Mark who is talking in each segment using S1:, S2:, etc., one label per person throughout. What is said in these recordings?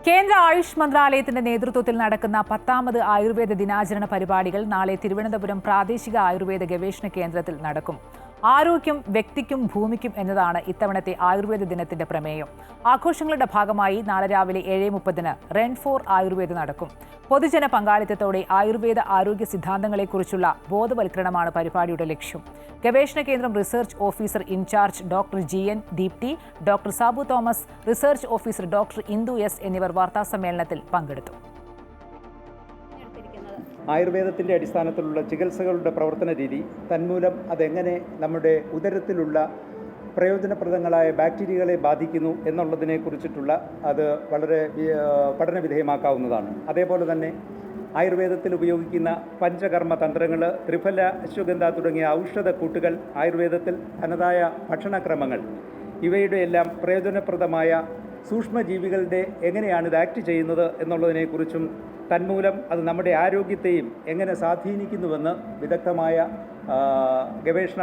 S1: കേന്ദ്ര ആയുഷ് മന്ത്രാലയത്തിന്റെ നേതൃത്വത്തിൽ നടക്കുന്ന 10ാമത് ആയുർവേദ ദിനാചരണ പരിപാടികൾ നാളെ തിരുവനന്തപുരം പ്രാദേശിക ആയുർവേദ ഗവേഷണ കേന്ദ്രത്തിൽ നടക്കും. ആരോഗ്യം വ്യക്തിക്കും ഭൂമിക്കും എന്നതാണ് ഇത്തവണത്തെ ആയുർവേദ ദിനത്തിന്റെ പ്രമേയം. ആഘോഷങ്ങളുടെ ഭാഗമായി നാളെ രാവിലെ 7:30 റൺ ഫോർ ആയുർവേദ നടക്കും. പൊതുജന പങ്കാളിത്തത്തോടെ ആയുർവേദ ആരോഗ്യ സിദ്ധാന്തങ്ങളെക്കുറിച്ചുള്ള ബോധവൽക്കരണമാണ് പരിപാടിയുടെ ലക്ഷ്യം. ഗവേഷണ കേന്ദ്രം research officer incharge doctor GN Deepthi, doctor Sabu Thomas, research officer doctor Indu S എന്നിവർ വാർത്താസമ്മേളനത്തിൽ പങ്കെടുത്തു.
S2: ആയുർവേദത്തിൻ്റെ അടിസ്ഥാനത്തിലുള്ള ചികിത്സകളുടെ പ്രവർത്തന രീതി, തന്മൂലം അതെങ്ങനെ നമ്മുടെ ഉദരത്തിലുള്ള പ്രയോജനപ്രദങ്ങളായ ബാക്ടീരിയകളെ ബാധിക്കുന്നു എന്നുള്ളതിനെക്കുറിച്ചിട്ടുള്ള അത് വളരെ പഠനവിധേയമാക്കാവുന്നതാണ്. അതേപോലെ തന്നെ ആയുർവേദത്തിൽ ഉപയോഗിക്കുന്ന പഞ്ചകർമ്മ തന്ത്രങ്ങൾ, ത്രിഫല, അശ്വഗന്ധ തുടങ്ങിയ ഔഷധക്കൂട്ടുകൾ, ആയുർവേദത്തിൽ തനതായ ഭക്ഷണക്രമങ്ങൾ, ഇവയുടെ എല്ലാം പ്രയോജനപ്രദമായ സൂക്ഷ്മജീവികളുടെ എങ്ങനെയാണ് ഇത് ആക്ട് ചെയ്യുന്നത് എന്നുള്ളതിനെക്കുറിച്ചും തന്മൂലം അത് നമ്മുടെ ആരോഗ്യത്തെയും എങ്ങനെ സ്വാധീനിക്കുന്നുവെന്ന് വിദഗ്ധമായ ഗവേഷണ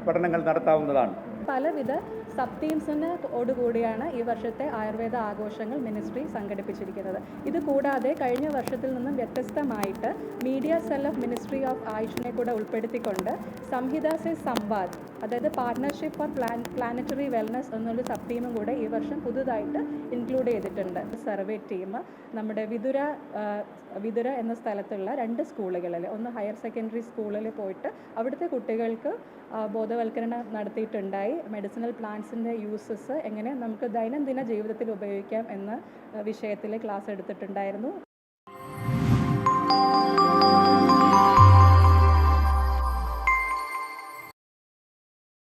S2: പഠനങ്ങൾ നടത്താവുന്നതാണ്.
S3: പലവിധ സബ് തീംസിനോടുകൂടിയാണ് ഈ വർഷത്തെ ആയുർവേദ ആഘോഷങ്ങൾ മിനിസ്ട്രി സംഘടിപ്പിച്ചിരിക്കുന്നത്. ഇത് കൂടാതെ കഴിഞ്ഞ വർഷത്തിൽ നിന്നും വ്യത്യസ്തമായിട്ട് media cell of ministry of ആയുഷിനെ കൂടെ ഉൾപ്പെടുത്തിക്കൊണ്ട് സംഹിത സെ സംവാദ്, അതായത് പാർട്ട്ണർഷിപ്പ് ഫോർ പ്ലാനറ്ററി വെൽനസ് എന്നൊരു സബ് തീമും കൂടെ ഈ വർഷം പുതുതായിട്ട് ഇൻക്ലൂഡ് ചെയ്തിട്ടുണ്ട്. സർവേ ടീം നമ്മുടെ വിതുര എന്ന സ്ഥലത്തുള്ള 2 സ്കൂളുകളിൽ, ഒന്ന് ഹയർ സെക്കൻഡറി സ്കൂളിൽ പോയിട്ട് അവിടുത്തെ കുട്ടികൾക്ക് ബോധവൽക്കരണം നടത്തിയിട്ടുണ്ടായി. മെഡിസിനൽ പ്ലാന്റ്സിൻ്റെ യൂസസ് എങ്ങനെ നമുക്ക് ദൈനംദിന ജീവിതത്തിൽ ഉപയോഗിക്കാം എന്ന വിഷയത്തിൽ ക്ലാസ് എടുത്തിട്ടുണ്ടായിരുന്നു.